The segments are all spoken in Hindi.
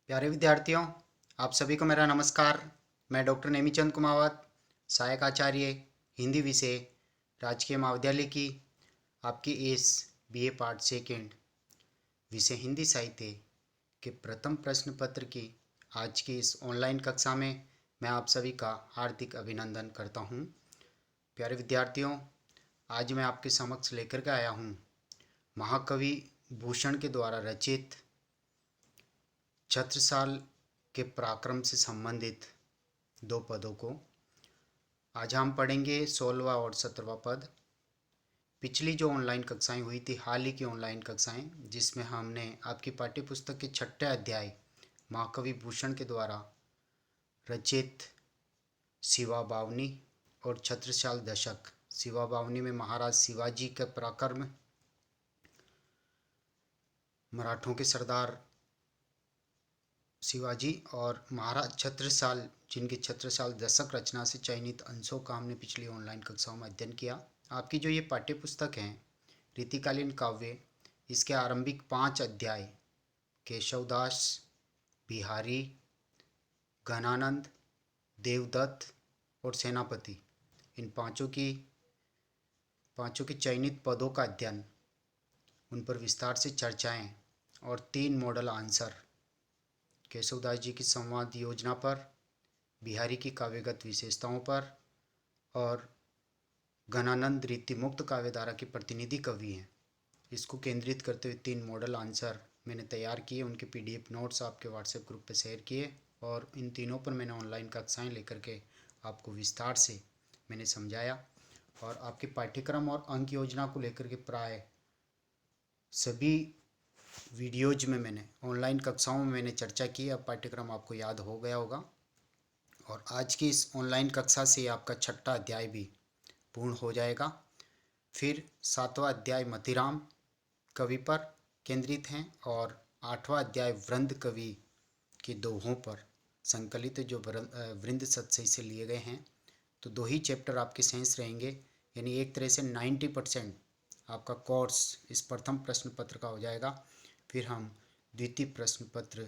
प्यारे विद्यार्थियों, आप सभी को मेरा नमस्कार। मैं डॉक्टर नेमीचंद कुमावत, सहायक आचार्य हिंदी विषय, राजकीय महाविद्यालय की आपकी इस बीए पार्ट सेकेंड विषय हिंदी साहित्य के प्रथम प्रश्न पत्र की आज की इस ऑनलाइन कक्षा में मैं आप सभी का हार्दिक अभिनंदन करता हूं। प्यारे विद्यार्थियों, आज मैं आपके समक्ष लेकर के आया हूं महाकवि भूषण के द्वारा रचित छत्रसाल के पराक्रम से संबंधित दो पदों को। आज हम पढ़ेंगे 16वां और 17वां पद। पिछली जो ऑनलाइन कक्षाएं हुई थी, हाल ही की ऑनलाइन कक्षाएं, जिसमें हमने आपकी पाठ्य पुस्तक के 6ठे अध्याय महाकवि भूषण के द्वारा रचित शिवा बावनी और छत्रसाल दशक, शिवा बावनी में महाराज शिवाजी का पराक्रम, मराठों के सरदार शिवाजी और महाराज छत्रसाल, जिनके छत्रसाल दशक रचना से चयनित अंशों का हमने पिछली ऑनलाइन कक्षाओं में अध्ययन किया। आपकी जो ये पाठ्य पुस्तक है रीतिकालीन काव्य, इसके आरंभिक 5 अध्याय केशवदास, बिहारी, घनानंद, देवदत्त और सेनापति, इन पांचों के चयनित पदों का अध्ययन, उन पर विस्तार से चर्चाएं और 3 मॉडल आंसर केशवदास जी की संवाद योजना पर, बिहारी की काव्यगत विशेषताओं पर और घनानंद रीति मुक्त काव्यधारा के प्रतिनिधि कवि हैं, इसको केंद्रित करते हुए 3 मॉडल आंसर मैंने तैयार किए, उनके पीडीएफ नोट्स आपके व्हाट्सएप ग्रुप पर शेयर किए और इन तीनों पर मैंने ऑनलाइन कक्षाएं लेकर के आपको विस्तार से मैंने समझाया। और आपके पाठ्यक्रम और अंक योजना को लेकर के प्राय सभी वीडियोज में मैंने ऑनलाइन कक्षाओं में मैंने चर्चा की। अब पाठ्यक्रम आपको याद हो गया होगा और आज की इस ऑनलाइन कक्षा से आपका 6ठा अध्याय भी पूर्ण हो जाएगा। फिर 7वां अध्याय मतिराम कवि पर केंद्रित हैं और 8वां अध्याय वृंद कवि के दोहों पर संकलित जो वृंद सत्सई से लिए गए हैं। तो 2 ही चैप्टर आपके शेष रहेंगे, यानी एक तरह से 90% आपका कोर्स इस प्रथम प्रश्न पत्र का हो जाएगा। फिर हम द्वितीय प्रश्न पत्र,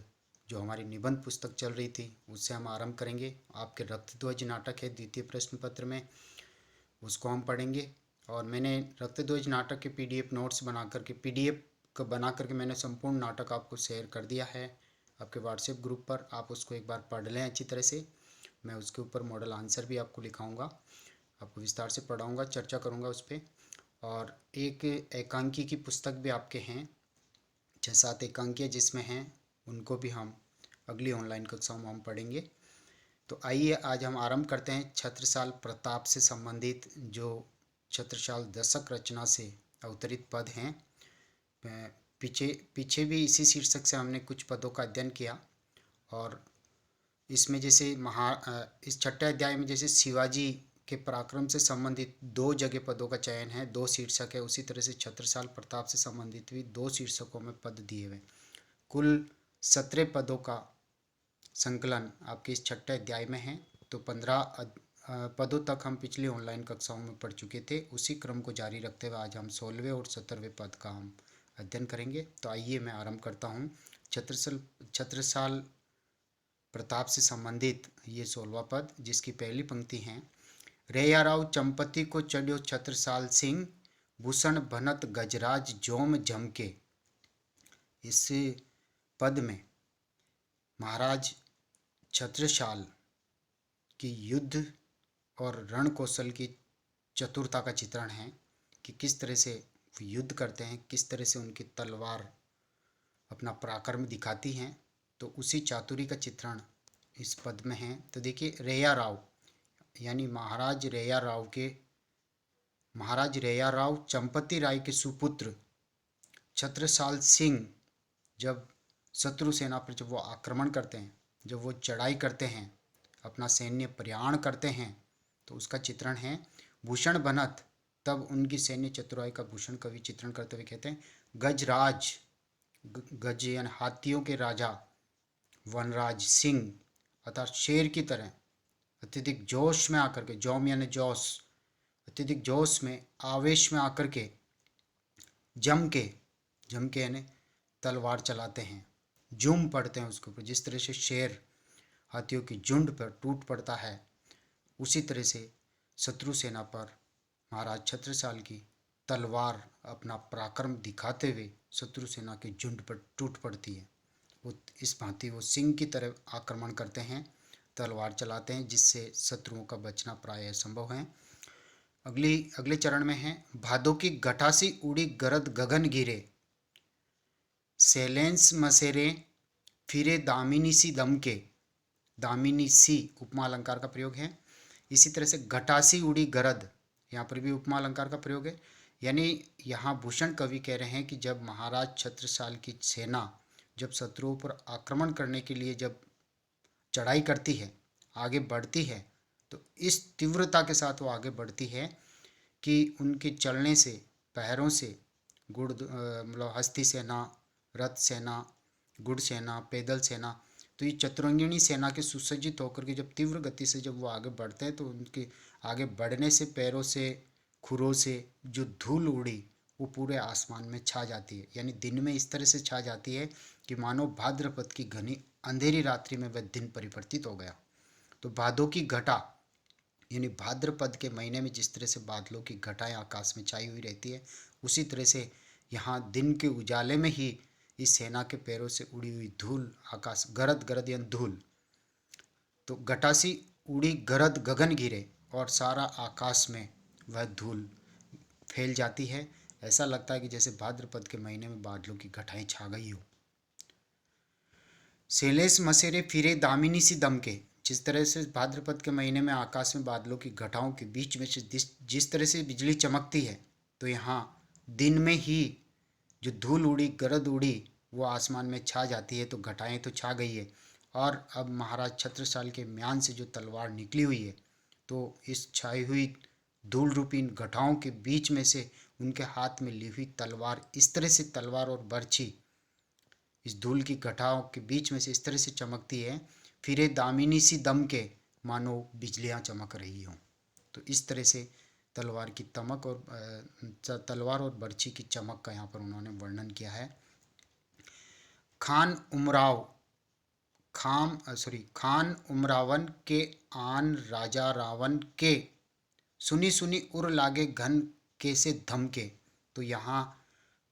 जो हमारी निबंध पुस्तक चल रही थी, उससे हम आरंभ करेंगे। आपके रक्तध्वज नाटक है द्वितीय प्रश्न पत्र में, उसको हम पढ़ेंगे। और मैंने रक्तध्वज नाटक के पीडीएफ नोट्स बना करके, पीडीएफ को बना करके मैंने संपूर्ण नाटक आपको शेयर कर दिया है आपके व्हाट्सएप ग्रुप पर। आप उसको एक बार पढ़ लें अच्छी तरह से। मैं उसके ऊपर मॉडल आंसर भी आपको लिखाऊंगा, आपको विस्तार से पढ़ाऊंगा, चर्चा करूंगा उस पर। और एक एकांकी की पुस्तक भी आपके हैं, 6-7 एकांकियाँ जिसमें हैं, उनको भी हम अगली ऑनलाइन कक्षाओं में हम पढ़ेंगे। तो आइए आज हम आरंभ करते हैं छत्रसाल प्रताप से संबंधित जो छत्रसाल दशक रचना से अवतरित पद हैं। पीछे भी इसी शीर्षक से हमने कुछ पदों का अध्ययन किया और इसमें जैसे इस 6ठे अध्याय में जैसे शिवाजी के पराक्रम से संबंधित 2 जगह पदों का चयन है, 2 शीर्षक है, उसी तरह से छत्रसाल प्रताप से संबंधित भी 2 शीर्षकों में पद दिए हुए। कुल 17 पदों का संकलन आपके इस 6ठे अध्याय में है। तो 15 पदों तक हम पिछली ऑनलाइन कक्षाओं में पढ़ चुके थे। उसी क्रम को जारी रखते हुए आज हम 16वें और 17वें पद का हम अध्ययन करेंगे। तो आइए मैं आरंभ करता हूँ छत्रसाल प्रताप से संबंधित ये 16वां पद, जिसकी पहली पंक्ति है, रैया राव चंपती को चढ़्यो छत्रसाल सिंह, भूषण भनत गजराज जोम झमके। इस पद में महाराज छत्रसाल की युद्ध और रण कौशल की चतुरता का चित्रण है कि किस तरह से युद्ध करते हैं, किस तरह से उनकी तलवार अपना पराक्रम दिखाती हैं। तो उसी चातुरी का चित्रण इस पद में है। तो देखिए, रैया राव यानी महाराज रैया राव चंपती राय के सुपुत्र छत्रसाल सिंह जब शत्रु सेना पर जब वो आक्रमण करते हैं, जब वो चढ़ाई करते हैं, अपना सैन्य प्रयाण करते हैं, तो उसका चित्रण है। भूषण बनत, तब उनकी सैन्य चतुराई का भूषण कवि चित्रण करते हुए कहते हैं, गजराज, गज यानी हाथियों के राजा, वनराज, सिंह अर्थात शेर की तरह अत्यधिक जोश में आकर के, जोम यानी जोश, अत्यधिक जोश में, आवेश में आकर के जम के यानी तलवार चलाते हैं, जूम पड़ते हैं उसके ऊपर। जिस तरह से शेर हाथियों की झुंड पर टूट पड़ता है, उसी तरह से शत्रु सेना पर महाराज छत्रसाल की तलवार अपना पराक्रम दिखाते हुए शत्रु सेना के झुंड पर टूट पड़ती है। वो इस भांति वो सिंह की तरह आक्रमण करते हैं, तलवार चलाते हैं, जिससे शत्रुओं का बचना प्राय असंभव है। अगले चरण में है, भादों की घटासी उड़ी गरद गगन गिरे, सैलेंस मसेरे फिरे दामिनी सी दमके। दामिनी सी उपमा अलंकार का प्रयोग है। इसी तरह से घटासी उड़ी गरद, यहाँ पर भी उपमा अलंकार का प्रयोग है। यानी यहाँ भूषण कवि कह रहे हैं कि जब महाराज छत्रसाल की सेना जब शत्रुओं पर आक्रमण करने के लिए जब चढ़ाई करती है, आगे बढ़ती है, तो इस तीव्रता के साथ वो आगे बढ़ती है कि उनके चलने से, पैरों से मतलब हस्ती सेना, रथ सेना, गुड़ सेना, पैदल सेना, तो ये चतुरंगिणी सेना के सुसज्जित होकर के जब तीव्र गति से जब वो आगे बढ़ते हैं, तो उनके आगे बढ़ने से पैरों से, खुरों से जो धूल उड़ी वो पूरे आसमान में छा जाती है। यानी दिन में इस तरह से छा जाती है कि मानो भाद्रपद की घनी अंधेरी रात्रि में वह दिन परिवर्तित हो गया। तो भादों की घटा यानी भाद्रपद के महीने में जिस तरह से बादलों की घटाएं आकाश में छाई हुई रहती है, उसी तरह से यहाँ दिन के उजाले में ही इस सेना के पैरों से उड़ी हुई धूल आकाश, गरद गरद यानी धूल, तो घटासी उड़ी गरद गगन गिरे, और सारा आकाश में वह धूल फैल जाती है। ऐसा लगता है कि जैसे भाद्रपद के महीने में बादलों की घटाएं छा गई हो। सेलेस मसेरे फिरे दामिनी सी दमके, जिस तरह से भाद्रपद के महीने में आकाश में बादलों की घटाओं के बीच में से जिस तरह से बिजली चमकती है, तो यहाँ दिन में ही जो धूल उड़ी, गरद उड़ी, वो आसमान में छा जाती है। तो घटाएं तो छा गई है, और अब महाराज छत्रसाल के म्यान से जो तलवार निकली हुई है, तो इस छाई हुई धूल रूपी इन घटाओं के बीच में से उनके हाथ में ली हुई तलवार, इस तरह से तलवार और बर्छी इस धूल की घटाओं के बीच में से इस तरह से चमकती है, फिरे दामिनी सी दम के, मानो बिजलियां चमक रही हों। तो इस तरह से तलवार की तमक और तलवार और बर्छी की चमक का यहाँ पर उन्होंने वर्णन किया है। खान उमरावन के आन राजा रावण के, सुनी सुनी उर लागे घन कैसे धमके। तो यहाँ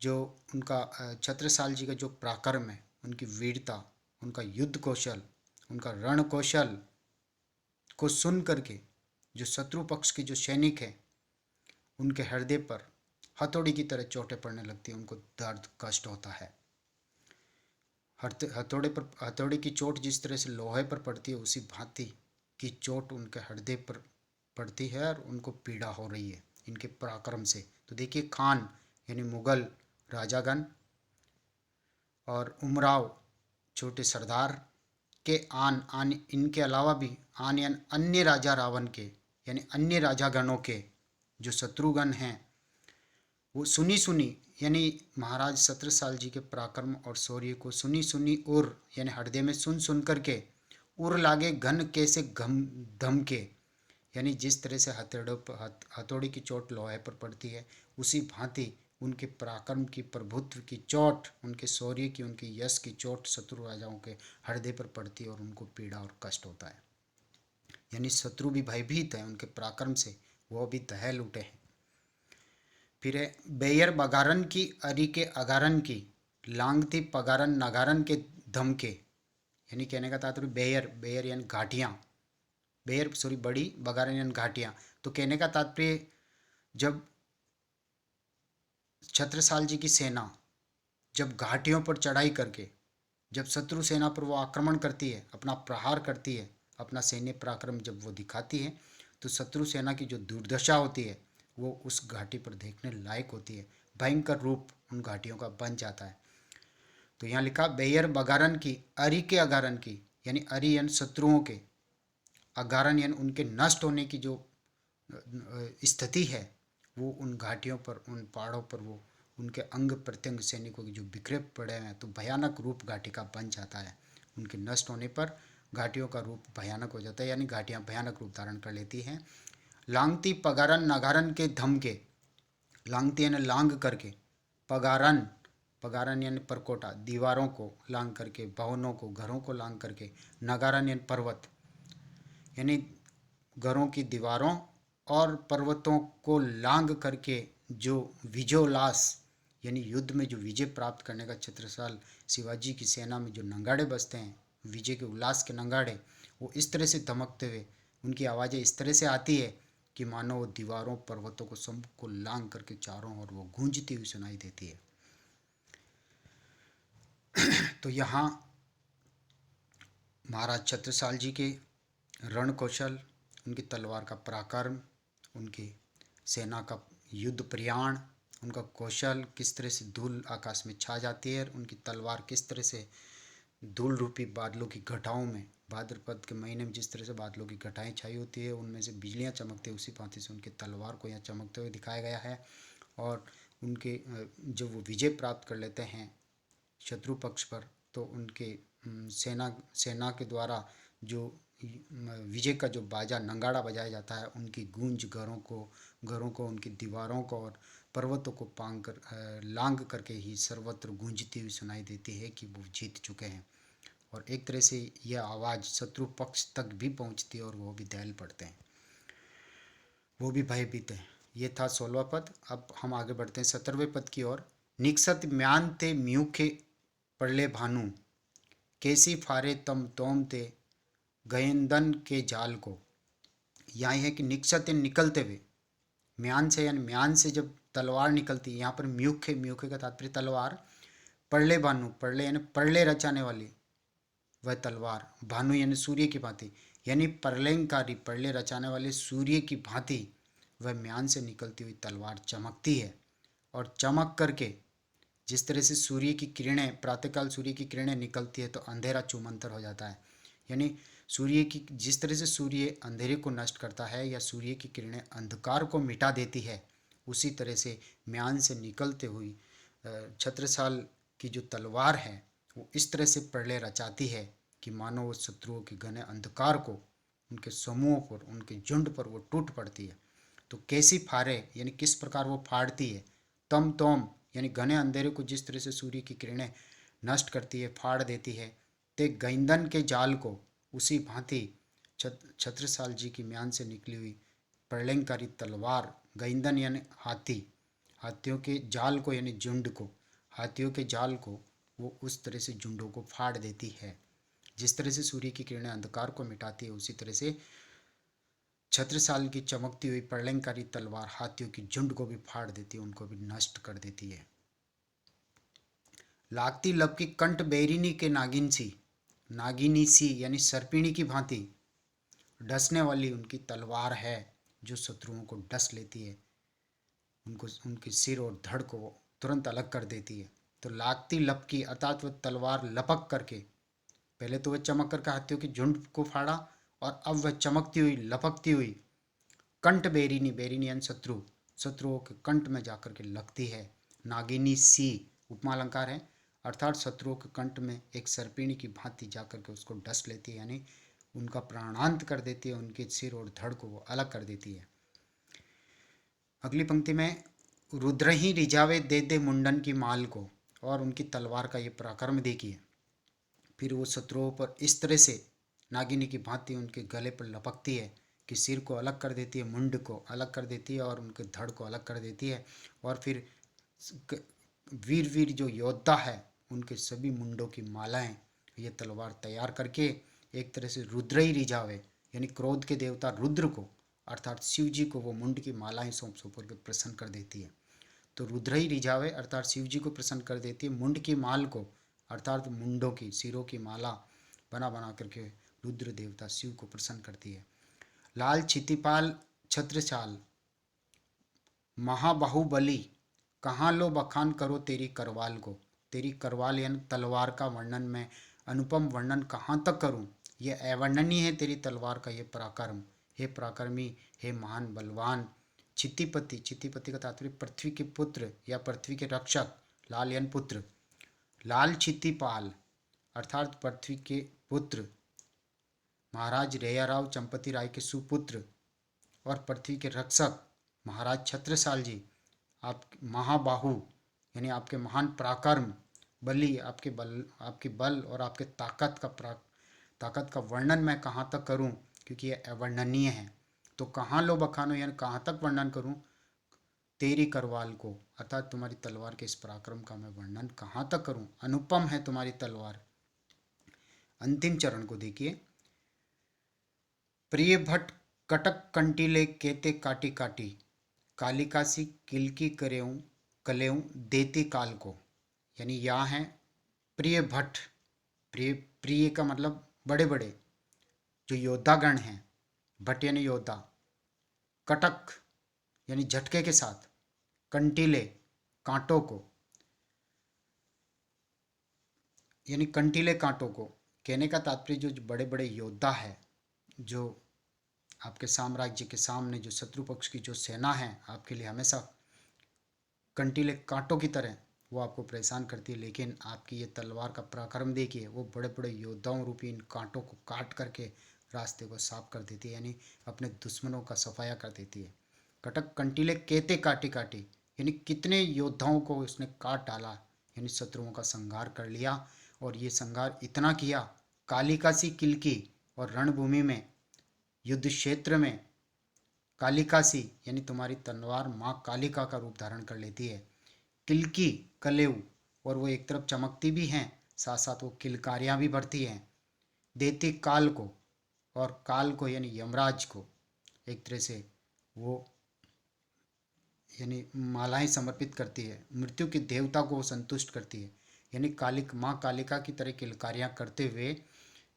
जो उनका छत्रसाल जी का जो पराक्रम है, उनकी वीरता, उनका युद्ध कौशल, उनका रण कौशल को सुन करके जो शत्रु पक्ष के जो सैनिक हैं, उनके हृदय पर हथौड़ी की तरह चोटें पड़ने लगती हैं, उनको दर्द कष्ट होता है। हथौड़ी की चोट जिस तरह से लोहे पर पड़ती है, उसी भांति की चोट उनके हृदय पर पड़ती है और उनको पीड़ा हो रही है इनके पराक्रम से। तो देखिए, खान यानी मुगल राजागण और उमराव छोटे सरदार के आन इनके अलावा भी आन यानी अन्य राजा रावण के, यानी अन्य राजागणों के जो शत्रुगण हैं, वो सुनी सुनी यानी महाराज छत्रसाल जी के पराक्रम और शौर्य को सुनी सुनी और यानी हृदय में सुन सुन करके उर लागे घन कैसे धम के, यानी जिस तरह से हथौड़ी की चोट लोहे पर पड़ती है, उसी भांति उनके पराक्रम की, प्रभुत्व की चोट, उनके शौर्य की, उनके यश की चोट शत्रु राजाओं के हृदय पर पड़ती है और उनको पीड़ा और कष्ट होता है। यानी शत्रु भी भयभीत है उनके पराक्रम से, वो भी दहल उठे हैं। फिर है, बेयर बगारन की अरी के अगारन की, लांगती पगारन नगारन के धमके। यानी कहने का तात्पर्य बेयर यानी घाटियाँ, बड़ी, बगारन यानी घाटियाँ। तो कहने का तात्पर्य, जब छत्रसाल जी की सेना जब घाटियों पर चढ़ाई करके जब शत्रु सेना पर वो आक्रमण करती है, अपना प्रहार करती है, अपना सैन्य पराक्रम जब वो दिखाती है, तो शत्रु सेना की जो दुर्दशा होती है वो उस घाटी पर देखने लायक होती है। भयंकर रूप उन घाटियों का बन जाता है। तो यहाँ लिखा, बेयर बगारन की अरी के अगारन की, यानी अरी यानी शत्रुओं के, अगारन यानी उनके नष्ट होने की जो स्थिति है, वो उन घाटियों पर, उन पहाड़ों पर वो उनके अंग प्रत्यंग सैनिकों के जो बिखरे पड़े हैं, तो भयानक रूप घाटी का बन जाता है। उनके नष्ट होने पर घाटियों का रूप भयानक हो जाता है, यानी घाटियाँ भयानक रूप धारण कर लेती हैं। लांगती पगारन नगारन के धमके, लांगती यानी लांग करके, पगारन पगारन यानी परकोटा, दीवारों को लांग करके, भवनों को, घरों को लांग करके। नगारन यानी पर्वत, यानी घरों की दीवारों और पर्वतों को लांग करके जो विजयोल्लास यानी युद्ध में जो विजय प्राप्त करने का छत्रसाल शिवाजी की सेना में जो नंगाड़े बजते हैं, विजय के उल्लास के नंगाड़े, वो इस तरह से धमकते हुए, उनकी आवाज़ें इस तरह से आती है कि मानो वो दीवारों पर्वतों को सबको लांग करके चारों ओर वो गूंजती हुई सुनाई देती है। तो यहाँ महाराज छत्रसाल जी के रण कौशल, उनकी तलवार का पराक्रम, उनकी सेना का युद्ध प्रयाण, उनका कौशल, किस तरह से धूल आकाश में छा जाती है, उनकी तलवार किस तरह से धूल रूपी बादलों की घटाओं में, भाद्रपद के महीने में जिस तरह से बादलों की घटाएं छाई होती है, उनमें से बिजलियां चमकती है, उसी भांति से उनकी तलवार को यहाँ चमकते हुए दिखाया गया है। और उनके जब वो विजय प्राप्त कर लेते हैं शत्रु पक्ष पर, तो उनके सेना के द्वारा जो विजय का जो बाजा नंगाड़ा बजाया जाता है, उनकी गूंज घरों को, उनकी दीवारों को और पर्वतों को लांग करके ही सर्वत्र गूंजती हुई सुनाई देती है कि वो जीत चुके हैं। और एक तरह से यह आवाज़ शत्रु पक्ष तक भी पहुंचती है और वो भी दहल पड़ते हैं, वो भी भयभीत हैं। ये था 16वां पद। अब हम आगे बढ़ते हैं 17वें पद की ओर। निक्सत म्यान ते म्यूखे पड़ले भानु, कैसी फारे तम तोम ते गयंदन के जाल को। यहाँ है कि निक्सत निकलते हुए, म्यान से यानी म्यान से जब तलवार निकलती है, यहाँ पर म्यूखे, म्यूखे का तात्पर्य तलवार, पड़ले भानु, पड़ले यानी पड़ले रचाने वाली वह तलवार, भानु यानी सूर्य की भांति, यानी प्रलयंकारी, पड़ले रचाने वाले सूर्य की भांति वह म्यान से निकलती हुई तलवार चमकती है। और चमक करके जिस तरह से सूर्य की किरणें, प्रातःकाल सूर्य की किरणें निकलती है तो अंधेरा चूमंतर हो जाता है, यानी सूर्य की जिस तरह से सूर्य अंधेरे को नष्ट करता है या सूर्य की किरणें अंधकार को मिटा देती है, उसी तरह से म्यान से निकलते हुई छत्रसाल की जो तलवार है वो इस तरह से प्रलय रचाती है कि मानो वो शत्रुओं के घने अंधकार को, उनके समूहों पर, उनके झुंड पर वो टूट पड़ती है। तो कैसी फारे यानी किस प्रकार वो फाड़ती है, तम तोम यानी घने अंधेरे को जिस तरह से सूर्य की किरणें नष्ट करती है, फाड़ देती है, ते गैंदन के जाल को उसी भांति छत्रसाल जी की म्यान से निकली हुई प्रलयंकारी तलवार, गैंदन यानी हाथी, हाथियों के जाल को यानी झुंड को, हाथियों के जाल को वो उस तरह से झुंडों को फाड़ देती है। जिस तरह से सूर्य की किरणें अंधकार को मिटाती है, उसी तरह से छत्रसाल की चमकती हुई प्रलयंकारी तलवार हाथियों की झुंड को भी फाड़ देती है, उनको भी नष्ट कर देती है। लागती लपकी कंठ बैरिनी के नागिनी सी यानी सर्पिणी की भांति डसने वाली उनकी तलवार है जो शत्रुओं को डस लेती है, उनको उनके सिर और धड़ को तुरंत अलग कर देती है। तो लागती लपकी अर्थात वह तलवार लपक करके, पहले तो वह चमक करके हाथियों की झुंड को फाड़ा और अब वह चमकती हुई लपकती हुई कंठ बैरिनी, बैरिनी यानी शत्रुओं के कंठ में जाकर के लगती है। नागिनी सी उपमा अलंकार है, अर्थात शत्रुओं के कंठ में एक सर्पिणी की भांति जाकर के उसको डस लेती है, यानी उनका प्राणांत कर देती है, उनके सिर और धड़ को वो अलग कर देती है। अगली पंक्ति में रुद्र ही रिझावे दे दे मुंडन की माल को, और उनकी तलवार का ये पराक्रम देखिए। फिर वो शत्रुओं पर इस तरह से नागिनी की भांति उनके गले पर लपकती है कि सिर को अलग कर देती है, मुंड को अलग कर देती है और उनके धड़ को अलग कर देती है। और फिर वीर जो योद्धा है उनके सभी मुंडों की मालाएं ये तलवार तैयार करके एक तरह से रुद्र ही रिझावे यानी क्रोध के देवता रुद्र को अर्थात शिव जी को वो मुंड की मालाएं सौंप सौंप करके प्रसन्न कर देती है। तो रुद्र ही रिझावे अर्थात शिव जी को प्रसन्न कर देती है, मुंड की माल को अर्थात मुंडों की, सिरों की माला बना बना करके रुद्र देवता शिव को प्रसन्न करती है। लाल क्षितिपाल छत्रसाल महाबाहुबली, कहाँ लो बखान करो तेरी करवाल को। तेरी करवाल यानी तलवार का वर्णन में अनुपम वर्णन कहाँ तक करूँ, यह अवर्णनीय है तेरी तलवार का ये पराक्रम। हे पराक्रमी, हे महान बलवान क्षितिपति, क्षितिपति का तात्पर्य पृथ्वी के पुत्र या पृथ्वी के रक्षक, लाल यानी पुत्र। लाल क्षितिपाल अर्थात पृथ्वी के पुत्र, महाराज रैयाराव चंपती राय के सुपुत्र और पृथ्वी के रक्षक महाराज छत्रसाल जी, आप महाबाहु यानी आपके महान पराक्रम, बली, आपके बल और आपके ताकत का वर्णन मैं कहाँ तक करूँ, क्योंकि ये अवर्णनीय है। तो कहाँ लो बखानो, यानी कहाँ तक वर्णन करूँ, तेरी करवाल को, अर्थात तुम्हारी तलवार के इस पराक्रम का मैं वर्णन कहाँ तक करूँ, अनुपम है तुम्हारी तलवार। अंतिम चरण को देखिए। प्रिय भट्ट कटक कंटीले केते काटी काटी, कालिकासी किलकी करेऊं कलेऊं देती काल को। यानी यहाँ है प्रिय भट्ट, प्रिय, प्रिय का मतलब बड़े बड़े जो योद्धागण हैं, भट्ट यानी योद्धा, कटक यानी झटके के साथ, कंटीले कांटों को, यानी कंटीले कांटों को। कहने का तात्पर्य जो बड़े बड़े योद्धा है, जो आपके साम्राज्य के सामने जो शत्रु पक्ष की जो सेना है आपके लिए हमेशा कंटीले कांटों की तरह वो आपको परेशान करती है, लेकिन आपकी ये तलवार का पराक्रम देखिए, वो बड़े बड़े योद्धाओं रूपी इन कांटों को काट करके रास्ते को साफ कर देती है, यानी अपने दुश्मनों का सफाया कर देती है। कटक कंटीले केते काटी काटी, यानी कितने योद्धाओं को उसने काट डाला, यानी शत्रुओं का संहार कर लिया। और ये संहार इतना किया, कालिका सी किलकी, और रणभूमि में, युद्ध क्षेत्र में, कालिका सी यानी तुम्हारी तलवार माँ कालिका का रूप धारण कर लेती है। किलकी कलेऊ, और वो एक तरफ चमकती भी हैं, साथ साथ वो किलकारियाँ भी भरती हैं। देती काल को, और काल को यानी यमराज को एक तरह से वो यानी मालाएं समर्पित करती है। मृत्यु के देवता को वो संतुष्ट करती है, यानी कालिक माँ कालिका की तरह किलकारियाँ करते हुए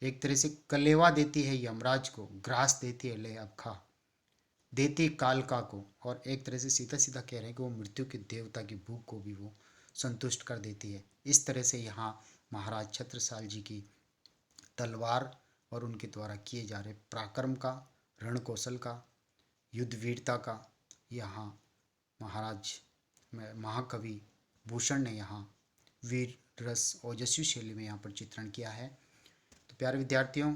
एक तरह से कलेवा देती है यमराज को, ग्रास देती है, ले अब खा, देती कालका को। और एक तरह से सीधा सीधा कह रहे हैं कि वो मृत्यु के देवता की भूख को भी वो संतुष्ट कर देती है। इस तरह से यहाँ महाराज छत्रसाल जी की तलवार और उनके द्वारा किए जा रहे पराक्रम का, रण कौशल का, युद्ध वीरता का यहाँ महाराज महाकवि भूषण ने यहाँ वीर रस ओजस्वी शैली में यहाँ पर चित्रण किया है। तो प्यारे विद्यार्थियों,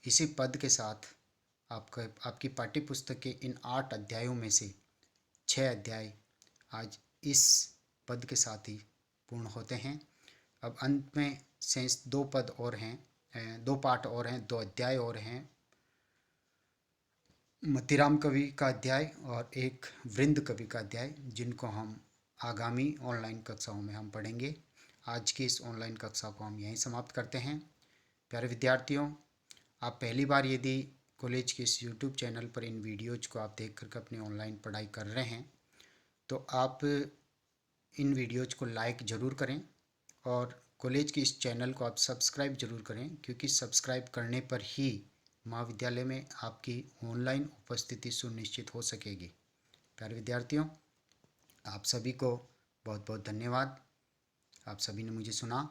इसी पद के साथ आपकी पाठ्य पुस्तक के इन 8 अध्यायों में से 6 अध्याय आज इस पद के साथ ही पूर्ण होते हैं। अब अंत में शेष 2 पद और हैं, 2 पाठ और हैं, 2 अध्याय और हैं। मतीराम कवि का अध्याय और एक वृंद कवि का अध्याय, जिनको हम आगामी ऑनलाइन कक्षाओं में हम पढ़ेंगे। आज की इस ऑनलाइन कक्षा को हम यहीं समाप्त करते हैं। प्यारे विद्यार्थियों, आप पहली बार यदि कॉलेज के इस यूट्यूब चैनल पर इन वीडियोज़ को आप देख कर अपनी ऑनलाइन पढ़ाई कर रहे हैं, तो आप इन वीडियोज़ को लाइक ज़रूर करें और कॉलेज के इस चैनल को आप सब्सक्राइब ज़रूर करें, क्योंकि सब्सक्राइब करने पर ही महाविद्यालय में आपकी ऑनलाइन उपस्थिति सुनिश्चित हो सकेगी। प्यारे विद्यार्थियों, आप सभी को बहुत बहुत धन्यवाद। आप सभी ने मुझे सुना।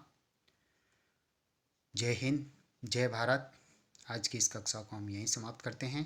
जय हिंद, जय भारत। आज की इस कक्षा को हम यहीं समाप्त करते हैं।